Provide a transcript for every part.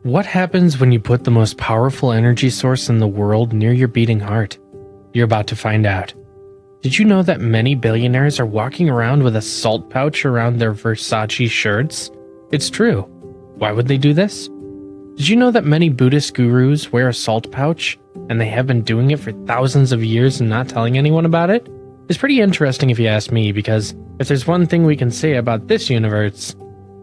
What happens when you put the most powerful energy source in the world near your beating heart? You're about to find out. Did you know that many billionaires are walking around with a salt pouch around their Versace shirts? It's true. Why would they do this? Did you know that many Buddhist gurus wear a salt pouch, and they have been doing it for thousands of years and not telling anyone about it? It's pretty interesting if you ask me, because if there's one thing we can say about this universe,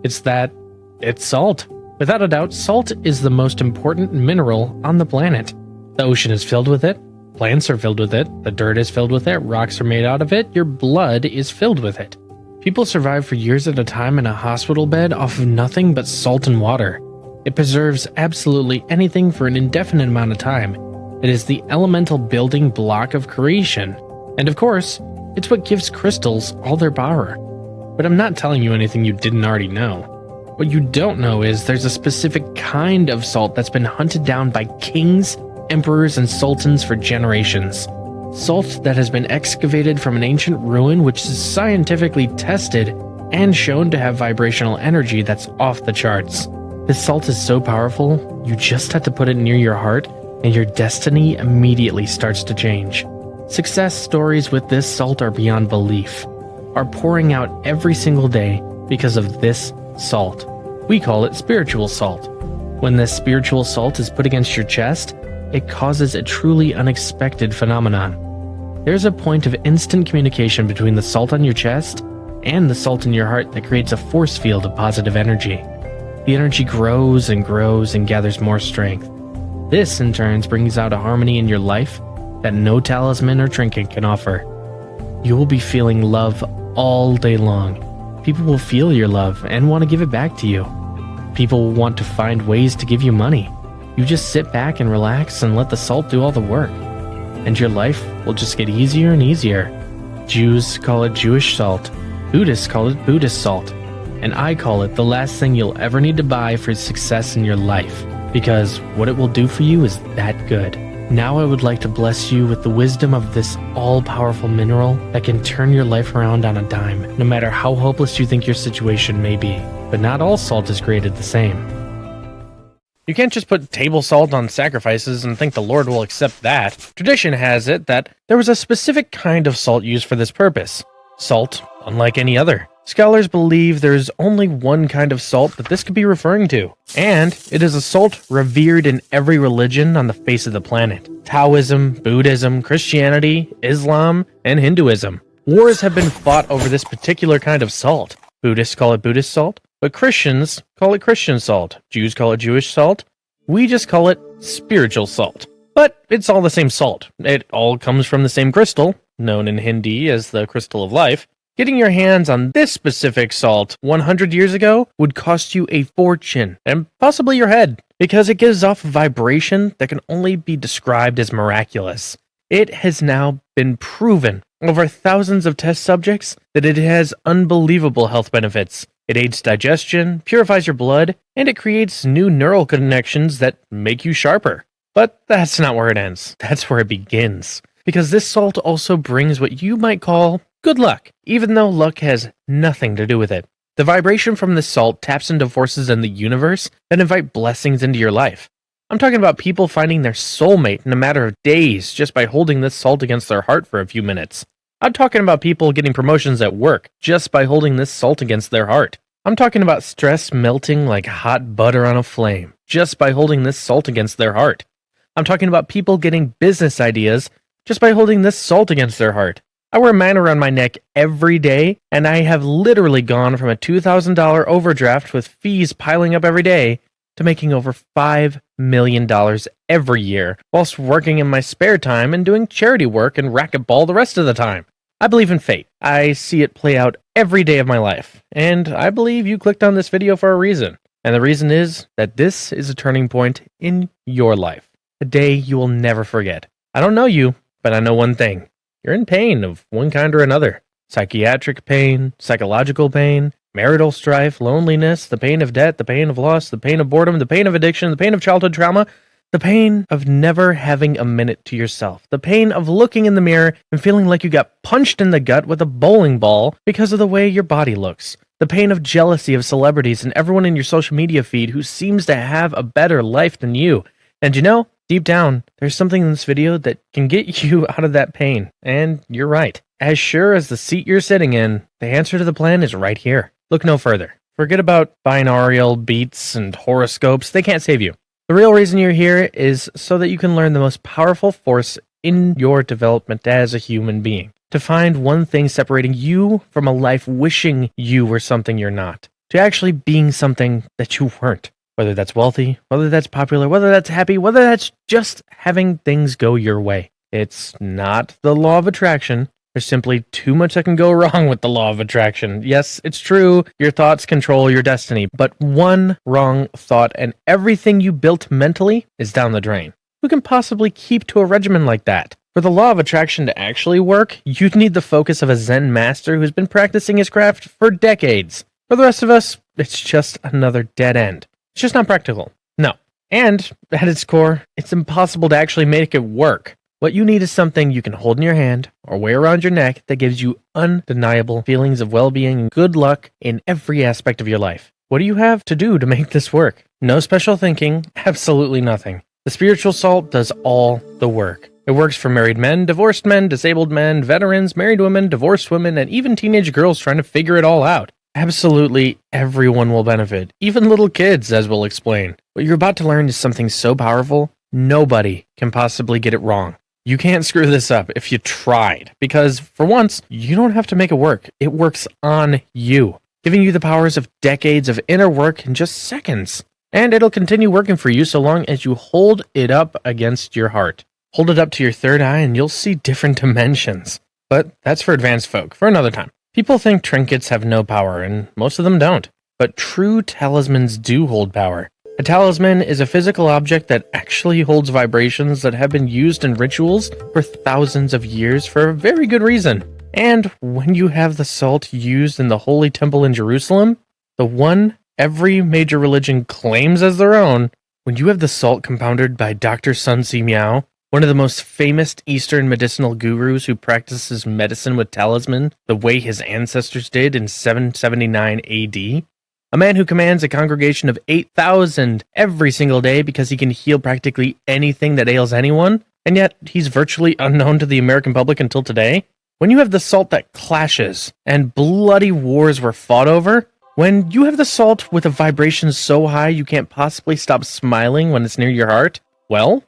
it's that it's salt. Without a doubt, salt is the most important mineral on the planet. The ocean is filled with it, plants are filled with it, the dirt is filled with it, rocks are made out of it, your blood is filled with it. People survive for years at a time in a hospital bed off of nothing but salt and water. It preserves absolutely anything for an indefinite amount of time. It is the elemental building block of creation. And of course, it's what gives crystals all their power. But I'm not telling you anything you didn't already know. What you don't know is there's a specific kind of salt that's been hunted down by kings, emperors, and sultans for generations. Salt that has been excavated from an ancient ruin which is scientifically tested and shown to have vibrational energy that's off the charts. This salt is so powerful, you just have to put it near your heart and your destiny immediately starts to change. Success stories with this salt are beyond belief, are pouring out every single day because of this salt. We call it spiritual salt. When this spiritual salt is put against your chest, it causes a truly unexpected phenomenon. There's a point of instant communication between the salt on your chest and the salt in your heart that creates a force field of positive energy. The energy grows and grows and gathers more strength. This, in turn, brings out a harmony in your life that no talisman or trinket can offer. You will be feeling love all day long. People will feel your love and want to give it back to you. People will want to find ways to give you money. You just sit back and relax and let the salt do all the work. And your life will just get easier and easier. Jews call it Jewish salt. Buddhists call it Buddhist salt. And I call it the last thing you'll ever need to buy for success in your life. Because what it will do for you is that good. Now I would like to bless you with the wisdom of this all-powerful mineral that can turn your life around on a dime, no matter how hopeless you think your situation may be. But not all salt is created the same. You can't just put table salt on sacrifices and think the Lord will accept that. Tradition has it that there was a specific kind of salt used for this purpose. Salt, unlike any other. Scholars believe there's only one kind of salt that this could be referring to, and it is a salt revered in every religion on the face of the planet. Taoism, Buddhism, Christianity, Islam, and Hinduism. Wars have been fought over this particular kind of salt. Buddhists call it Buddhist salt, but Christians call it Christian salt. Jews call it Jewish salt. We just call it spiritual salt. But it's all the same salt. It all comes from the same crystal, known in Hindi as the crystal of life. Getting your hands on this specific salt 100 years ago would cost you a fortune, and possibly your head, because it gives off a vibration that can only be described as miraculous. It has now been proven over thousands of test subjects that it has unbelievable health benefits. It aids digestion, purifies your blood, and it creates new neural connections that make you sharper. But that's not where it ends. That's where it begins. Because this salt also brings what you might call good luck, even though luck has nothing to do with it. The vibration from this salt taps into forces in the universe that invite blessings into your life. I'm talking about people finding their soulmate in a matter of days just by holding this salt against their heart for a few minutes. I'm talking about people getting promotions at work just by holding this salt against their heart. I'm talking about stress melting like hot butter on a flame just by holding this salt against their heart. I'm talking about people getting business ideas just by holding this salt against their heart. I wear mine around my neck every day, and I have literally gone from a $2,000 overdraft with fees piling up every day to making over $5 million every year, whilst working in my spare time and doing charity work and racquetball the rest of the time. I believe in fate. I see it play out every day of my life, and I believe you clicked on this video for a reason. And the reason is that this is a turning point in your life, a day you will never forget. I don't know you, but I know one thing. You're in pain of one kind or another. Psychiatric pain, psychological pain, marital strife, loneliness, the pain of debt, the pain of loss, the pain of boredom, the pain of addiction, the pain of childhood trauma, the pain of never having a minute to yourself, the pain of looking in the mirror and feeling like you got punched in the gut with a bowling ball because of the way your body looks, The pain of jealousy of celebrities and everyone in your social media feed who seems to have a better life than you. And you know, deep down, there's something in this video that can get you out of that pain. And you're right. As sure as the seat you're sitting in, the answer to the plan is right here. Look no further. Forget about binaural beats and horoscopes. They can't save you. The real reason you're here is so that you can learn the most powerful force in your development as a human being. To find one thing separating you from a life wishing you were something you're not. To actually being something that you weren't. Whether that's wealthy, whether that's popular, whether that's happy, whether that's just having things go your way. It's not the law of attraction. There's simply too much that can go wrong with the law of attraction. Yes, it's true, your thoughts control your destiny, but one wrong thought and everything you built mentally is down the drain. Who can possibly keep to a regimen like that? For the law of attraction to actually work, you'd need the focus of a Zen master who's been practicing his craft for decades. For the rest of us, it's just another dead end. It's just not practical. No. And, at its core, it's impossible to actually make it work. What you need is something you can hold in your hand or wear around your neck that gives you undeniable feelings of well-being and good luck in every aspect of your life. What do you have to do to make this work? No special thinking, absolutely nothing. The spiritual salt does all the work. It works for married men, divorced men, disabled men, veterans, married women, divorced women, and even teenage girls trying to figure it all out. Absolutely everyone will benefit, even little kids, as we'll explain. What you're about to learn is something so powerful, nobody can possibly get it wrong. You can't screw this up if you tried, because for once, you don't have to make it work. It works on you, giving you the powers of decades of inner work in just seconds. And it'll continue working for you so long as you hold it up against your heart. Hold it up to your third eye and you'll see different dimensions. But that's for advanced folk, for another time. People think trinkets have no power, and most of them don't. But true talismans do hold power. A talisman is a physical object that actually holds vibrations that have been used in rituals for thousands of years for a very good reason. And when you have the salt used in the Holy Temple in Jerusalem, the one every major religion claims as their own, when you have the salt compounded by Dr. Sun Si Miao, one of the most famous Eastern medicinal gurus who practices medicine with talisman the way his ancestors did in 779 AD, a man who commands a congregation of 8,000 every single day because he can heal practically anything that ails anyone, and yet he's virtually unknown to the American public until today. When you have the salt that clashes and bloody wars were fought over, when you have the salt with a vibration so high you can't possibly stop smiling when it's near your heart, well,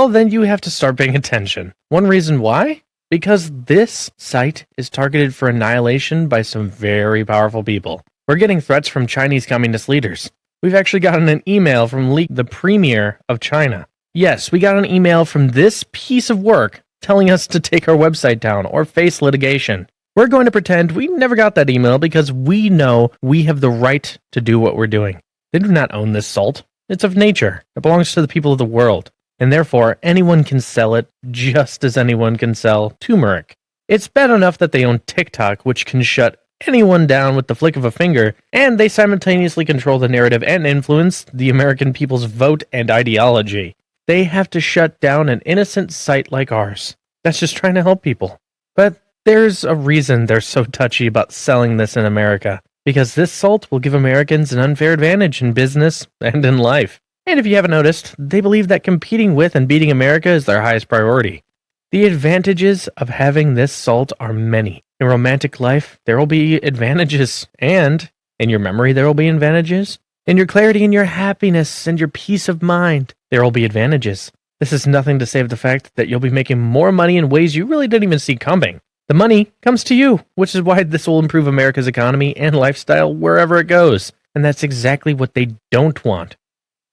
then you have to start paying attention. One reason why? Because this site is targeted for annihilation by some very powerful people. We're getting threats from Chinese communist leaders. We've actually gotten an email from Li, the premier of China. Yes, we got an email from this piece of work telling us to take our website down or face litigation. We're going to pretend we never got that email because we know we have the right to do what we're doing. They do not own this salt. It's of nature. It belongs to the people of the world. And therefore, anyone can sell it just as anyone can sell turmeric. It's bad enough that they own TikTok, which can shut anyone down with the flick of a finger, and they simultaneously control the narrative and influence the American people's vote and ideology. They have to shut down an innocent site like ours that's just trying to help people. But there's a reason they're so touchy about selling this in America, because this salt will give Americans an unfair advantage in business and in life. And if you haven't noticed, they believe that competing with and beating America is their highest priority. The advantages of having this salt are many. In romantic life, there will be advantages, and in your memory, there will be advantages. In your clarity and your happiness and your peace of mind, there will be advantages. This is nothing to save the fact that you'll be making more money in ways you really didn't even see coming. The money comes to you, which is why this will improve America's economy and lifestyle wherever it goes. And that's exactly what they don't want.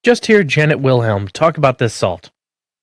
Just hear Janet Wilhelm talk about this salt.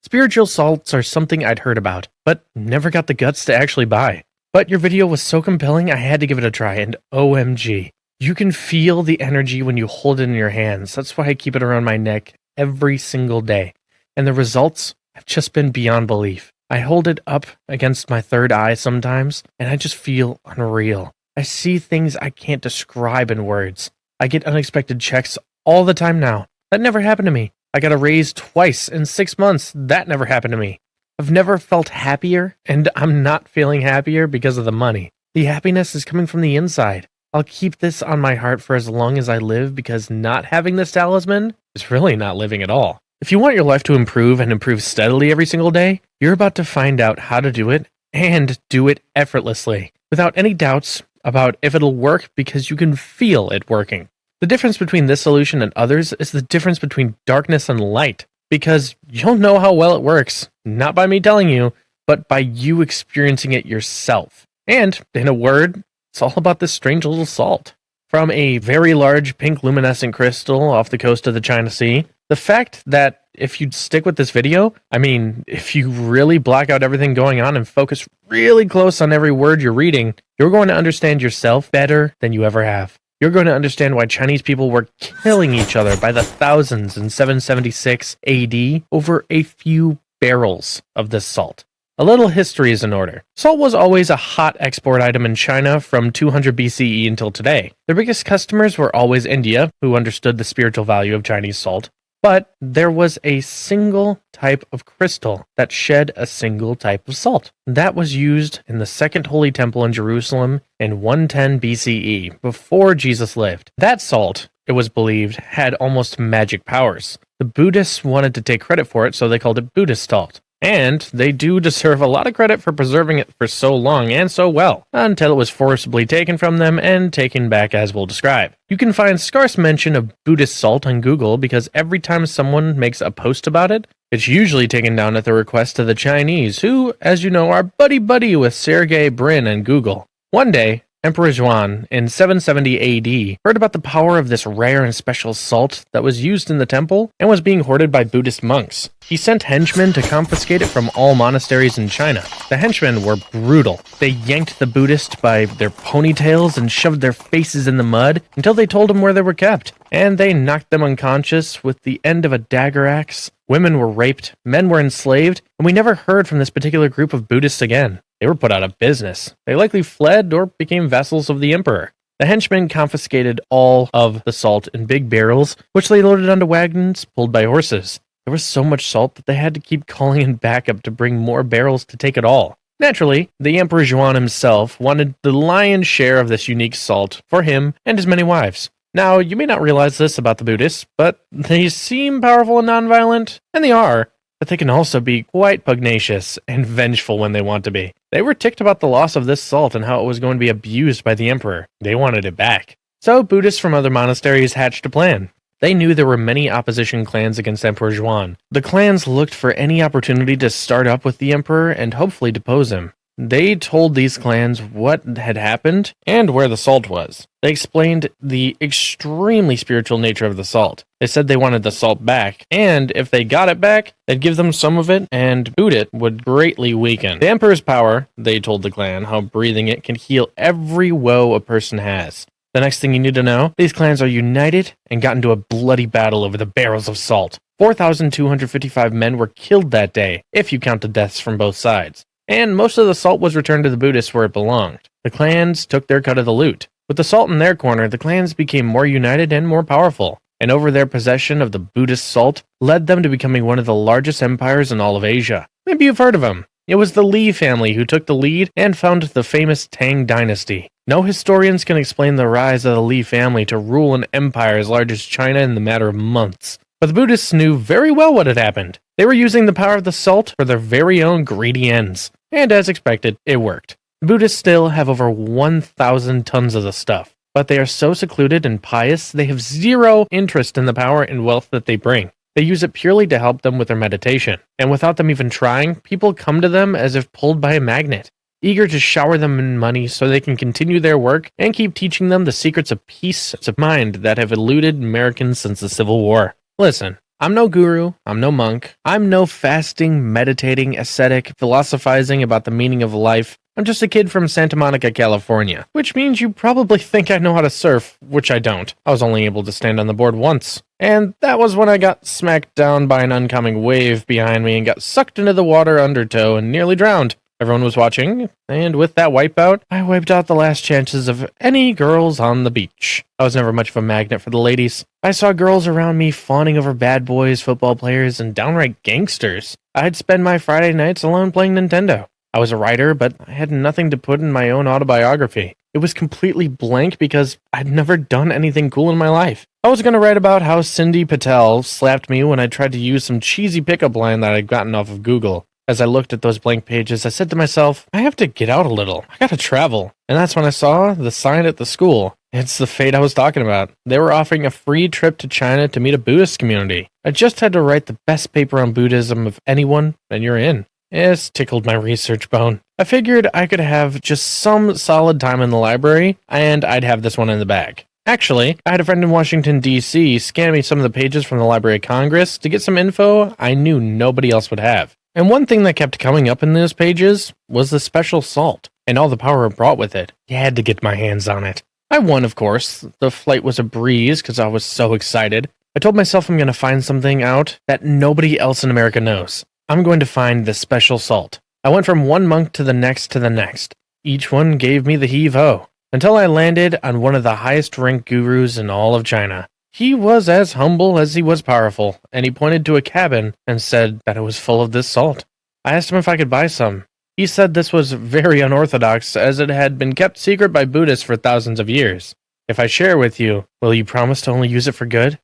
Spiritual salts are something I'd heard about, but never got the guts to actually buy. But your video was so compelling, I had to give it a try, and OMG. You can feel the energy when you hold it in your hands. That's why I keep it around my neck every single day. And the results have just been beyond belief. I hold it up against my third eye sometimes, and I just feel unreal. I see things I can't describe in words. I get unexpected checks all the time now. That never happened to me. I got a raise twice in 6 months. That never happened to me. I've never felt happier, and I'm not feeling happier because of the money. The happiness is coming from the inside. I'll keep this on my heart for as long as I live because not having this talisman is really not living at all. If you want your life to improve and improve steadily every single day, you're about to find out how to do it and do it effortlessly, without any doubts about if it'll work because you can feel it working. The difference between this solution and others is the difference between darkness and light, because you'll know how well it works, not by me telling you, but by you experiencing it yourself. And, in a word, it's all about this strange little salt. From a very large pink luminescent crystal off the coast of the China Sea, the fact that if you stick with this video, if you really black out everything going on and focus really close on every word you're reading, you're going to understand yourself better than you ever have. You're going to understand why Chinese people were killing each other by the thousands in 776 AD over a few barrels of this salt. A little history is in order. Salt was always a hot export item in China from 200 BCE until today. Their biggest customers were always India, who understood the spiritual value of Chinese salt. But there was a single type of crystal that shed a single type of salt. That was used in the Second Holy Temple in Jerusalem in 110 BCE, before Jesus lived. That salt, it was believed, had almost magic powers. The Buddhists wanted to take credit for it, so they called it Buddhist salt. And they do deserve a lot of credit for preserving it for so long and so well, until it was forcibly taken from them and taken back as we'll describe. You can find scarce mention of Buddhist salt on Google because every time someone makes a post about it, it's usually taken down at the request of the Chinese, who, as you know, are buddy-buddy with Sergey Brin and Google. One day, Emperor Zhuan, in 770 AD, heard about the power of this rare and special salt that was used in the temple and was being hoarded by Buddhist monks. He sent henchmen to confiscate it from all monasteries in China. The henchmen were brutal. They yanked the Buddhists by their ponytails and shoved their faces in the mud until they told them where they were kept. And they knocked them unconscious with the end of a dagger axe. Women were raped, men were enslaved, and we never heard from this particular group of Buddhists again. They were put out of business. They likely fled or became vassals of the emperor. The henchmen confiscated all of the salt in big barrels, which they loaded onto wagons pulled by horses. There was so much salt that they had to keep calling in backup to bring more barrels to take it all. Naturally, the Emperor Zhuan himself wanted the lion's share of this unique salt for him and his many wives. Now, you may not realize this about the Buddhists, but they seem powerful and nonviolent, and they are, but they can also be quite pugnacious and vengeful when they want to be. They were ticked about the loss of this salt and how it was going to be abused by the emperor. They wanted it back. So Buddhists from other monasteries hatched a plan. They knew there were many opposition clans against Emperor Zhuan. The clans looked for any opportunity to start up with the emperor and hopefully depose him. They told these clans what had happened and where the salt was. They explained the extremely spiritual nature of the salt. They said they wanted the salt back, and if they got it back, they'd give them some of it, and boot it would greatly weaken the emperor's power. They told the clan how breathing it can heal every woe a person has. The next thing you need to know, these clans are united and got into a bloody battle over the barrels of salt. 4,255 men were killed that day, if you count the deaths from both sides. And most of the salt was returned to the Buddhists where it belonged. The clans took their cut of the loot. With the salt in their corner, the clans became more united and more powerful, and over their possession of the Buddhist salt led them to becoming one of the largest empires in all of Asia. Maybe you've heard of them. It was the Li family who took the lead and founded the famous Tang dynasty. No historians can explain the rise of the Li family to rule an empire as large as China in the matter of months. But the Buddhists knew very well what had happened. They were using the power of the salt for their very own greedy ends. And as expected, it worked. The Buddhists still have over 1,000 tons of the stuff, but they are so secluded and pious, they have zero interest in the power and wealth that they bring. They use it purely to help them with their meditation, and without them even trying, people come to them as if pulled by a magnet, eager to shower them in money so they can continue their work and keep teaching them the secrets of peace of mind that have eluded Americans since the Civil War. Listen, I'm no guru, I'm no monk, I'm no fasting, meditating, ascetic, philosophizing about the meaning of life. I'm just a kid from Santa Monica, California, which means you probably think I know how to surf, which I don't. I was only able to stand on the board once, and that was when I got smacked down by an oncoming wave behind me and got sucked into the water undertow and nearly drowned. Everyone was watching, and with that wipeout, I wiped out the last chances of any girls on the beach. I was never much of a magnet for the ladies. I saw girls around me fawning over bad boys, football players, and downright gangsters. I'd spend my Friday nights alone playing Nintendo. I was a writer, but I had nothing to put in my own autobiography. It was completely blank because I'd never done anything cool in my life. I was going to write about how Cindy Patel slapped me when I tried to use some cheesy pickup line that I'd gotten off of Google. As I looked at those blank pages, I said to myself, I have to get out a little. I gotta travel. And that's when I saw the sign at the school. It's the fate I was talking about. They were offering a free trip to China to meet a Buddhist community. I just had to write the best paper on Buddhism of anyone, and you're in. It's tickled my research bone. I figured I could have just some solid time in the library, and I'd have this one in the bag. Actually, I had a friend in Washington, D.C. scan me some of the pages from the Library of Congress to get some info I knew nobody else would have. And one thing that kept coming up in those pages was the special salt, and all the power it brought with it. You had to get my hands on it. I won, of course. The flight was a breeze because I was so excited. I told myself I'm going to find something out that nobody else in America knows. I'm going to find the special salt. I went from one monk to the next. Each one gave me the heave-ho, until I landed on one of the highest-ranked gurus in all of China. He was as humble as he was powerful, and he pointed to a cabin and said that it was full of this salt. I asked him if I could buy some. He said this was very unorthodox, as it had been kept secret by Buddhists for thousands of years. If I share with you, will you promise to only use it for good?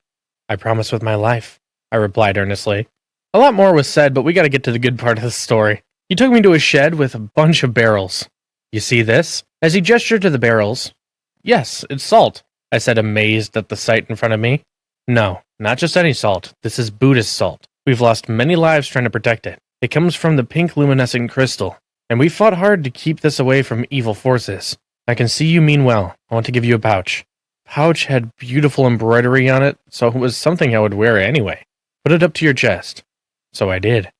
I promise with my life, I replied earnestly. A lot more was said, but we gotta get to the good part of the story. He took me to a shed with a bunch of barrels. You see this? As he gestured to the barrels. Yes, it's salt, I said, amazed at the sight in front of me. No, not just any salt. This is Buddhist salt. We've lost many lives trying to protect it. It comes from the pink luminescent crystal, and we fought hard to keep this away from evil forces. I can see you mean well. I want to give you a pouch. Pouch had beautiful embroidery on it, so it was something I would wear anyway. Put it up to your chest. So I did.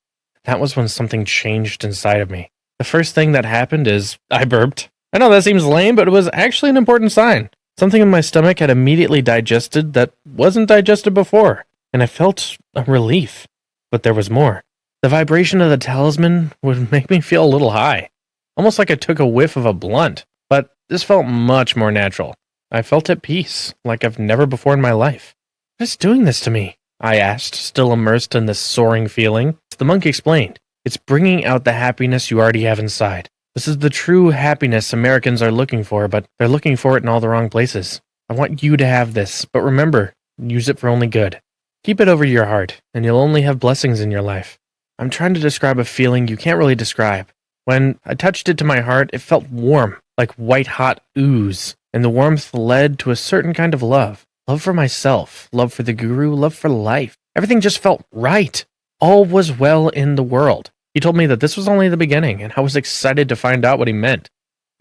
That was when something changed inside of me. The first thing that happened is I burped. I know that seems lame, but it was actually an important sign. Something in my stomach had immediately digested that wasn't digested before, and I felt a relief. But there was more. The vibration of the talisman would make me feel a little high, almost like I took a whiff of a blunt, but this felt much more natural. I felt at peace, like I've never before in my life. What is doing this to me? I asked, still immersed in this soaring feeling. The monk explained, it's bringing out the happiness you already have inside. This is the true happiness Americans are looking for, but they're looking for it in all the wrong places. I want you to have this, but remember, use it for only good. Keep it over your heart, and you'll only have blessings in your life. I'm trying to describe a feeling you can't really describe. When I touched it to my heart, it felt warm, like white-hot ooze, and the warmth led to a certain kind of love. Love for myself, love for the guru, love for life. Everything just felt right. All was well in the world. He told me that this was only the beginning, and I was excited to find out what he meant.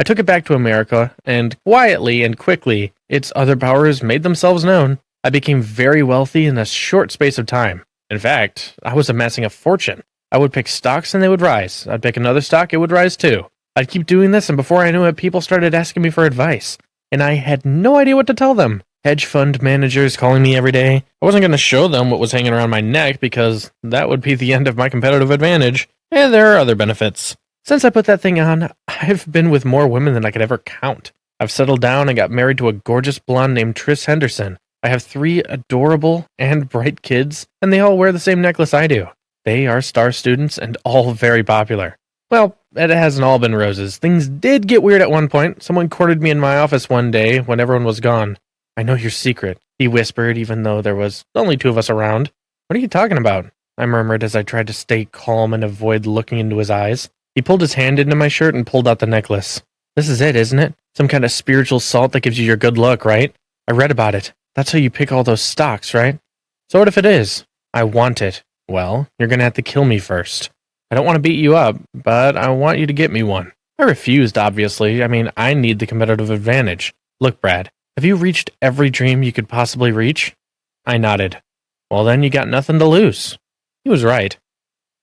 I took it back to America, and quietly and quickly, its other powers made themselves known. I became very wealthy in a short space of time. In fact, I was amassing a fortune. I would pick stocks and they would rise. I'd pick another stock, it would rise too. I'd keep doing this, and before I knew it, people started asking me for advice, and I had no idea what to tell them. Hedge fund managers calling me every day. I wasn't going to show them what was hanging around my neck because that would be the end of my competitive advantage. And there are other benefits. Since I put that thing on, I've been with more women than I could ever count. I've settled down and got married to a gorgeous blonde named Trish Henderson. I have 3 adorable and bright kids, and they all wear the same necklace I do. They are star students and all very popular. Well, it hasn't all been roses. Things did get weird at one point. Someone courted me in my office one day when everyone was gone. I know your secret, he whispered, even though there was only 2 of us around. What are you talking about? I murmured as I tried to stay calm and avoid looking into his eyes. He pulled his hand into my shirt and pulled out the necklace. This is it, isn't it? Some kind of spiritual salt that gives you your good luck, right? I read about it. That's how you pick all those stocks, right? So what if it is? I want it. Well, you're gonna have to kill me first. I don't want to beat you up, but I want you to get me one. I refused, obviously. I need the competitive advantage. Look, Brad, have you reached every dream you could possibly reach? I nodded. Well, then you got nothing to lose. He was right.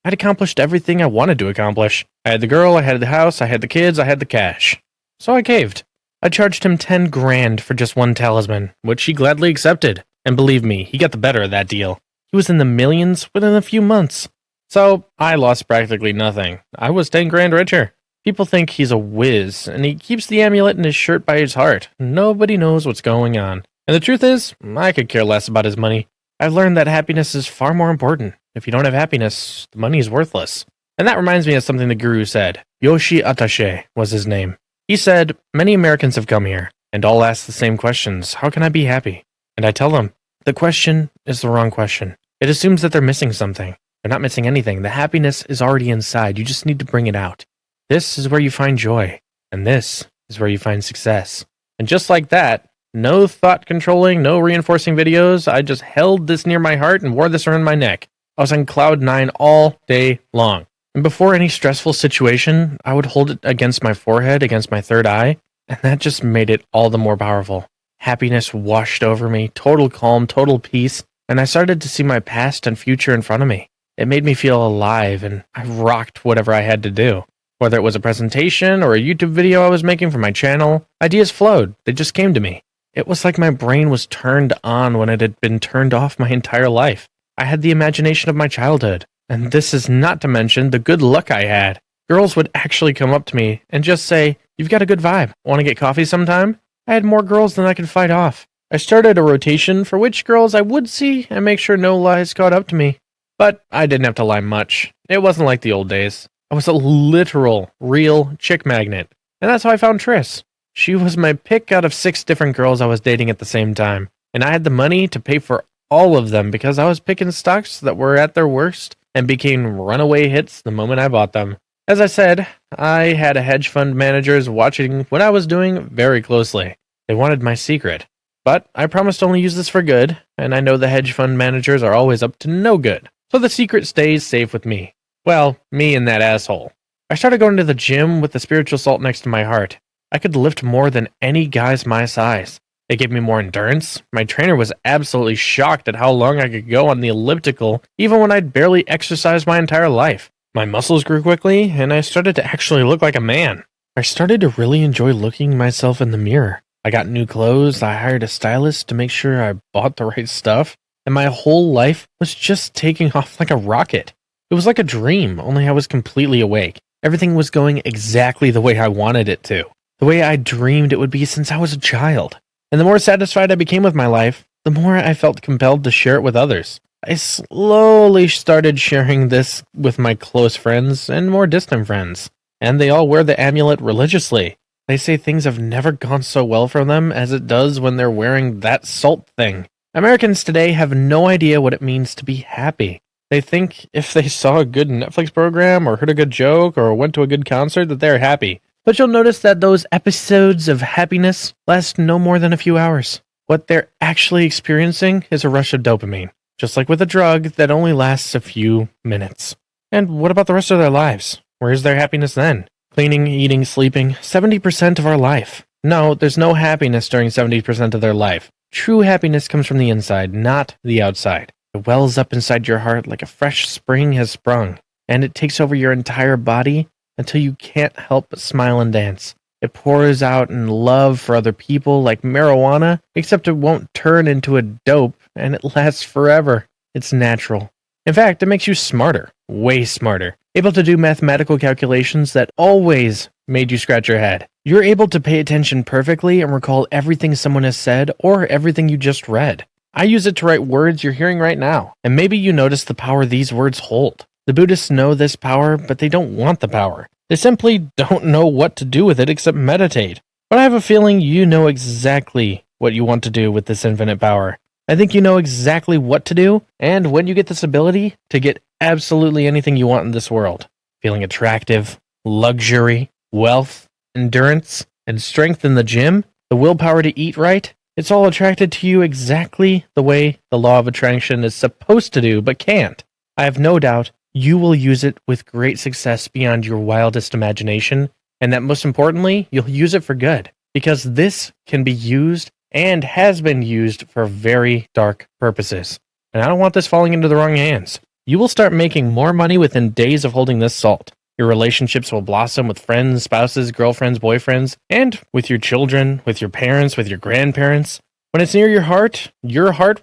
I'd accomplished everything I wanted to accomplish. I had the girl, I had the house, I had the kids, I had the cash. So I caved. I charged him 10 grand for just one talisman, which he gladly accepted. And believe me, he got the better of that deal. He was in the millions within a few months. So I lost practically nothing. I was 10 grand richer. People think he's a whiz, and he keeps the amulet in his shirt by his heart. Nobody knows what's going on. And the truth is, I could care less about his money. I've learned that happiness is far more important. If you don't have happiness, the money is worthless. And that reminds me of something the guru said. Yoshi Attaché was his name. He said, "Many Americans have come here, and all ask the same questions. How can I be happy?" And I tell them, the question is the wrong question. It assumes that they're missing something. They're not missing anything. The happiness is already inside. You just need to bring it out. This is where you find joy, and this is where you find success. And just like that, no thought controlling, no reinforcing videos. I just held this near my heart and wore this around my neck. I was on cloud 9 all day long. And before any stressful situation, I would hold it against my forehead, against my third eye, and that just made it all the more powerful. Happiness washed over me, total calm, total peace, and I started to see my past and future in front of me. It made me feel alive, and I rocked whatever I had to do. Whether it was a presentation or a YouTube video I was making for my channel, ideas flowed. They just came to me. It was like my brain was turned on when it had been turned off my entire life. I had the imagination of my childhood. And this is not to mention the good luck I had. Girls would actually come up to me and just say, "You've got a good vibe. Want to get coffee sometime?" I had more girls than I could fight off. I started a rotation for which girls I would see and make sure no lies caught up to me. But I didn't have to lie much. It wasn't like the old days. I was a literal, real chick magnet. And that's how I found Triss. She was my pick out of 6 different girls I was dating at the same time. And I had the money to pay for all of them because I was picking stocks that were at their worst and became runaway hits the moment I bought them. As I said, I had a hedge fund managers watching what I was doing very closely. They wanted my secret. But I promised to only use this for good, and I know the hedge fund managers are always up to no good. So the secret stays safe with me. Well, me and that asshole. I started going to the gym with the spiritual salt next to my heart. I could lift more than any guys my size. It gave me more endurance. My trainer was absolutely shocked at how long I could go on the elliptical, even when I'd barely exercised my entire life. My muscles grew quickly, and I started to actually look like a man. I started to really enjoy looking myself in the mirror. I got new clothes, I hired a stylist to make sure I bought the right stuff, and my whole life was just taking off like a rocket. It was like a dream, only I was completely awake. Everything was going exactly the way I wanted it to. The way I dreamed it would be since I was a child. And the more satisfied I became with my life, the more I felt compelled to share it with others. I slowly started sharing this with my close friends and more distant friends. And they all wear the amulet religiously. They say things have never gone so well for them as it does when they're wearing that salt thing. Americans today have no idea what it means to be happy. They think if they saw a good Netflix program or heard a good joke or went to a good concert that they're happy. But you'll notice that those episodes of happiness last no more than a few hours. What they're actually experiencing is a rush of dopamine, just like with a drug that only lasts a few minutes. And what about the rest of their lives? Where's their happiness then? Cleaning, eating, sleeping, 70% of our life. No, there's no happiness during 70% of their life. True happiness comes from the inside, not the outside. It wells up inside your heart like a fresh spring has sprung, and it takes over your entire body until you can't help but smile and dance. It pours out in love for other people like marijuana, except it won't turn into a dope, and it lasts forever. It's natural. In fact, it makes you smarter, way smarter, able to do mathematical calculations that always made you scratch your head. You're able to pay attention perfectly and recall everything someone has said or everything you just read. I use it to write words you're hearing right now, and maybe you notice the power these words hold. The Buddhists know this power, but they don't want the power. They simply don't know what to do with it except meditate. But I have a feeling you know exactly what you want to do with this infinite power. I think you know exactly what to do, and when you get this ability to get absolutely anything you want in this world. Feeling attractive, luxury, wealth, endurance, and strength in the gym, the willpower to eat right, it's all attracted to you exactly the way the law of attraction is supposed to do, but can't. I have no doubt you will use it with great success beyond your wildest imagination, and that most importantly, you'll use it for good, because this can be used and has been used for very dark purposes. And I don't want this falling into the wrong hands. You will start making more money within days of holding this salt. Your relationships will blossom with friends, spouses, girlfriends, boyfriends, and with your children, with your parents, with your grandparents. When it's near your heart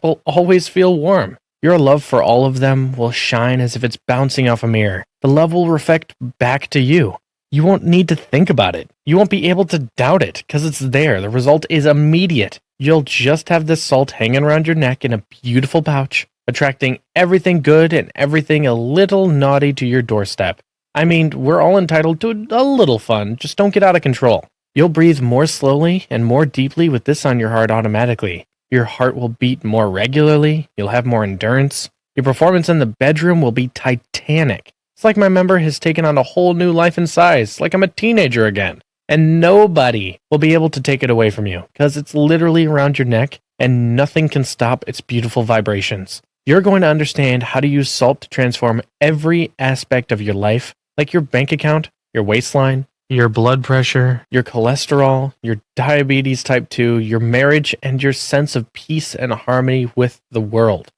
will always feel warm. Your love for all of them will shine as if it's bouncing off a mirror. The love will reflect back to you. You won't need to think about it. You won't be able to doubt it because it's there. The result is immediate. You'll just have this salt hanging around your neck in a beautiful pouch, attracting everything good and everything a little naughty to your doorstep. I mean, we're all entitled to a little fun. Just don't get out of control. You'll breathe more slowly and more deeply with this on your heart automatically. Your heart will beat more regularly, you'll have more endurance. Your performance in the bedroom will be titanic. It's like my member has taken on a whole new life and size, like I'm a teenager again. And nobody will be able to take it away from you, because it's literally around your neck, and nothing can stop its beautiful vibrations. You're going to understand how to use salt to transform every aspect of your life, like your bank account, your waistline, your blood pressure, your cholesterol, your diabetes type 2, your marriage, and your sense of peace and harmony with the world.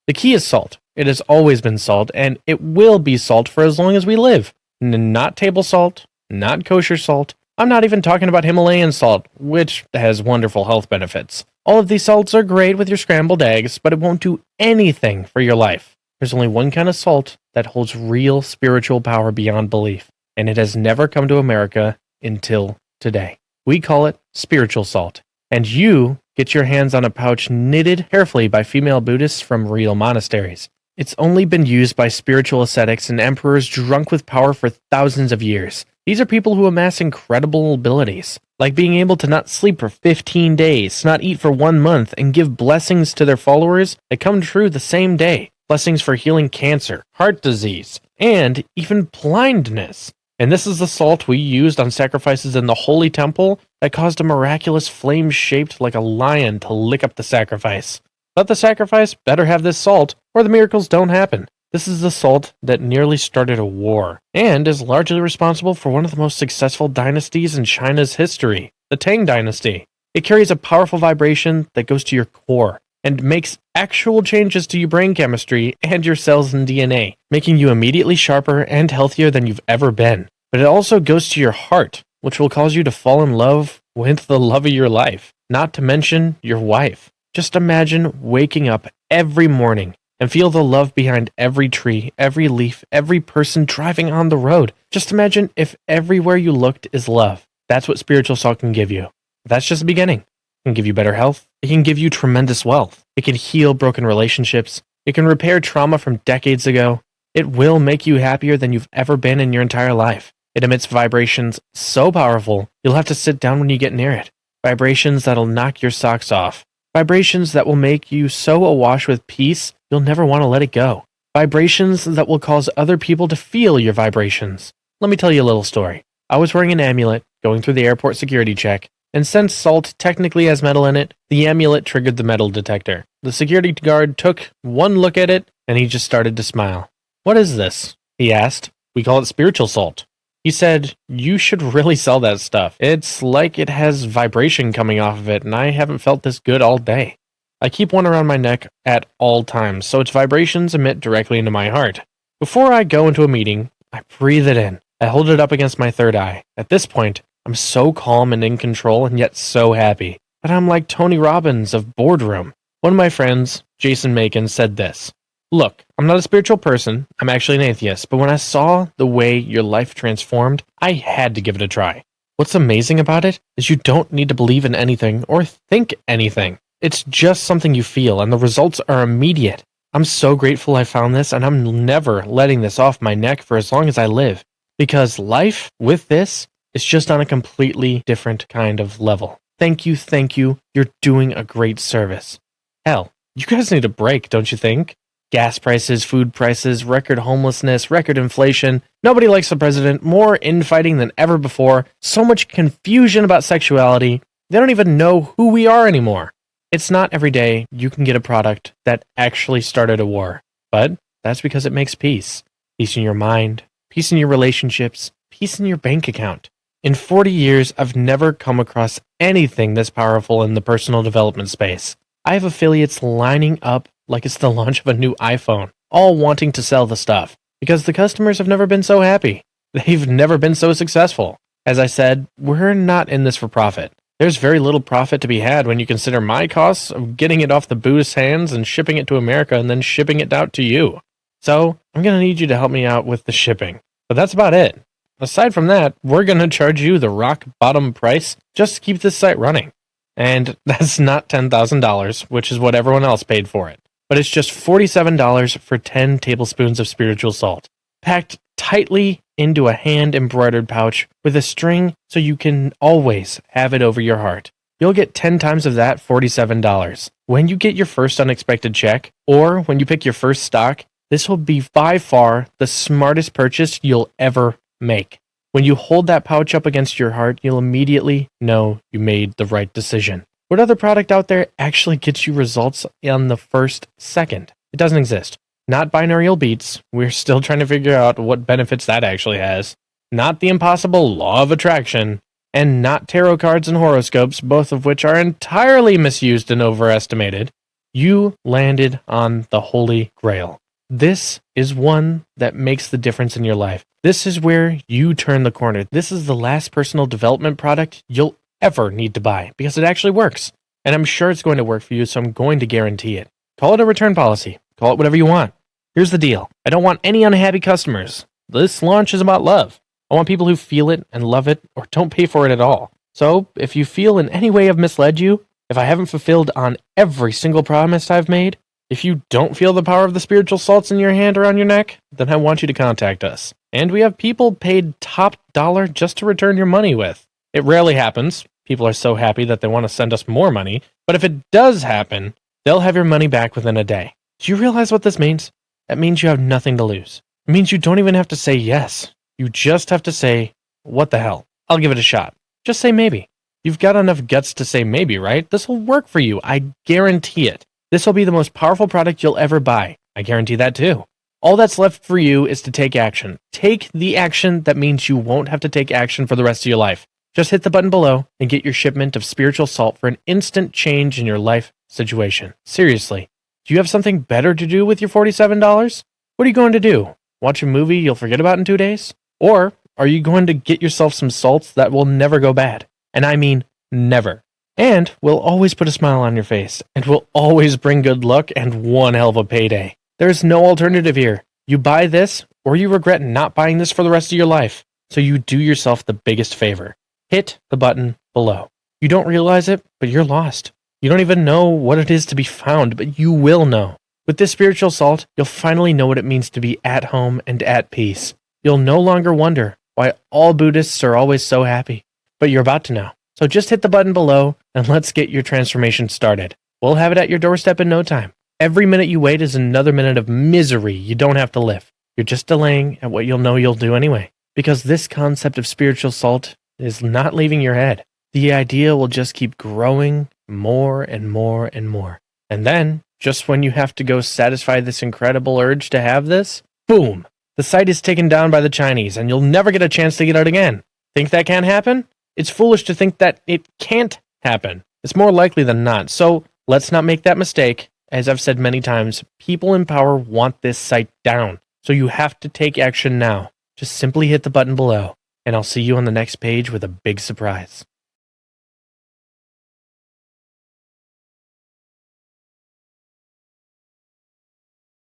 The key is salt. It has always been salt, and it will be salt for as long as we live. Not table salt, not kosher salt. I'm not even talking about Himalayan salt, which has wonderful health benefits. All of these salts are great with your scrambled eggs, but it won't do anything for your life. There's only one kind of salt that holds real spiritual power beyond belief, and it has never come to America until today. We call it spiritual salt, and you get your hands on a pouch knitted carefully by female Buddhists from real monasteries. It's only been used by spiritual ascetics and emperors drunk with power for thousands of years. These are people who amass incredible abilities, like being able to not sleep for 15 days, not eat for 1 month, and give blessings to their followers that come true the same day. Blessings for healing cancer, heart disease, and even blindness. And this is the salt we used on sacrifices in the Holy Temple that caused a miraculous flame shaped like a lion to lick up the sacrifice. Let the sacrifice better have this salt, or the miracles don't happen. This is the salt that nearly started a war, and is largely responsible for one of the most successful dynasties in China's history, the Tang Dynasty. It carries a powerful vibration that goes to your core, and makes actual changes to your brain chemistry and your cells and DNA, making you immediately sharper and healthier than you've ever been. But it also goes to your heart, which will cause you to fall in love with the love of your life, not to mention your wife. Just imagine waking up every morning and feel the love behind every tree, every leaf, every person driving on the road. Just imagine if everywhere you looked is love. That's what spiritual salt can give you. That's just the beginning. It can give you better health. It can give you tremendous wealth. It can heal broken relationships. It can repair trauma from decades ago. It will make you happier than you've ever been in your entire life. It emits vibrations so powerful, you'll have to sit down when you get near it. Vibrations that'll knock your socks off. Vibrations that will make you so awash with peace, you'll never want to let it go. Vibrations that will cause other people to feel your vibrations. Let me tell you a little story. I was wearing an amulet, going through the airport security check, and since salt technically has metal in it, the amulet triggered the metal detector. The security guard took one look at it, and he just started to smile. "What is this?" he asked. "We call it spiritual salt." He said, "You should really sell that stuff. It's like it has vibration coming off of it, and I haven't felt this good all day. I keep one around my neck at all times, so its vibrations emit directly into my heart. Before I go into a meeting, I breathe it in. I hold it up against my third eye. At this point, I'm so calm and in control, and yet so happy that I'm like Tony Robbins of Boardroom." One of my friends, Jason Macon, said this: "Look, I'm not a spiritual person, I'm actually an atheist, but when I saw the way your life transformed, I had to give it a try. What's amazing about it is you don't need to believe in anything or think anything. It's just something you feel, and the results are immediate. I'm so grateful I found this, and I'm never letting this off my neck for as long as I live, because life with this is just on a completely different kind of level. Thank you, you're doing a great service." Hell, you guys need a break, don't you think? Gas prices, food prices, record homelessness, record inflation. Nobody likes the president, more infighting than ever before, so much confusion about sexuality. They don't even know who we are anymore. It's not every day you can get a product that actually started a war, but that's because it makes peace. Peace in your mind, peace in your relationships, peace in your bank account. In 40 years, I've never come across anything this powerful in the personal development space. I have affiliates lining up like it's the launch of a new iPhone, all wanting to sell the stuff, because the customers have never been so happy. They've never been so successful. As I said, we're not in this for profit. There's very little profit to be had when you consider my costs of getting it off the Buddhist hands and shipping it to America and then shipping it out to you. So, I'm going to need you to help me out with the shipping. But that's about it. Aside from that, we're going to charge you the rock bottom price just to keep this site running. And that's not $10,000, which is what everyone else paid for it. But it's just $47 for 10 tablespoons of spiritual salt, packed tightly into a hand-embroidered pouch with a string so you can always have it over your heart. You'll get 10 times of that $47. When you get your first unexpected check, or when you pick your first stock, this will be by far the smartest purchase you'll ever make. When you hold that pouch up against your heart, you'll immediately know you made the right decision. What other product out there actually gets you results on the first second? It doesn't exist. Not binaural beats. We're still trying to figure out what benefits that actually has. Not the impossible law of attraction. And not tarot cards and horoscopes, both of which are entirely misused and overestimated. You landed on the Holy Grail. This is one that makes the difference in your life. This is where you turn the corner. This is the last personal development product you'll ever need to buy because it actually works. And I'm sure it's going to work for you, so I'm going to guarantee it. Call it a return policy. Call it whatever you want. Here's the deal. I don't want any unhappy customers. This launch is about love. I want people who feel it and love it or don't pay for it at all. So if you feel in any way I've misled you, if I haven't fulfilled on every single promise I've made, if you don't feel the power of the spiritual salts in your hand or on your neck, then I want you to contact us. And we have people paid top dollar just to return your money with. It rarely happens. People are so happy that they want to send us more money. But if it does happen, they'll have your money back within a day. Do you realize what this means? That means you have nothing to lose. It means you don't even have to say yes. You just have to say, what the hell? I'll give it a shot. Just say maybe. You've got enough guts to say maybe, right? This will work for you. I guarantee it. This will be the most powerful product you'll ever buy. I guarantee that too. All that's left for you is to take action. Take the action that means you won't have to take action for the rest of your life. Just hit the button below and get your shipment of spiritual salt for an instant change in your life situation. Seriously, do you have something better to do with your $47? What are you going to do? Watch a movie you'll forget about in 2 days? Or are you going to get yourself some salts that will never go bad? And I mean never. And will always put a smile on your face and will always bring good luck and one hell of a payday. There's no alternative here. You buy this or you regret not buying this for the rest of your life. So you do yourself the biggest favor. Hit the button below. You don't realize it, but you're lost. You don't even know what it is to be found, but you will know. With this spiritual salt, you'll finally know what it means to be at home and at peace. You'll no longer wonder why all Buddhists are always so happy, but you're about to know. So just hit the button below and let's get your transformation started. We'll have it at your doorstep in no time. Every minute you wait is another minute of misery you don't have to live. You're just delaying at what you'll know you'll do anyway, because this concept of spiritual salt is not leaving your head. The idea will just keep growing more and more and more. And then, just when you have to go satisfy this incredible urge to have this, boom! The site is taken down by the Chinese and you'll never get a chance to get out again. Think that can't happen? It's foolish to think that it can't happen. It's more likely than not. So let's not make that mistake. As I've said many times, people in power want this site down. So you have to take action now. Just simply hit the button below and I'll see you on the next page with a big surprise.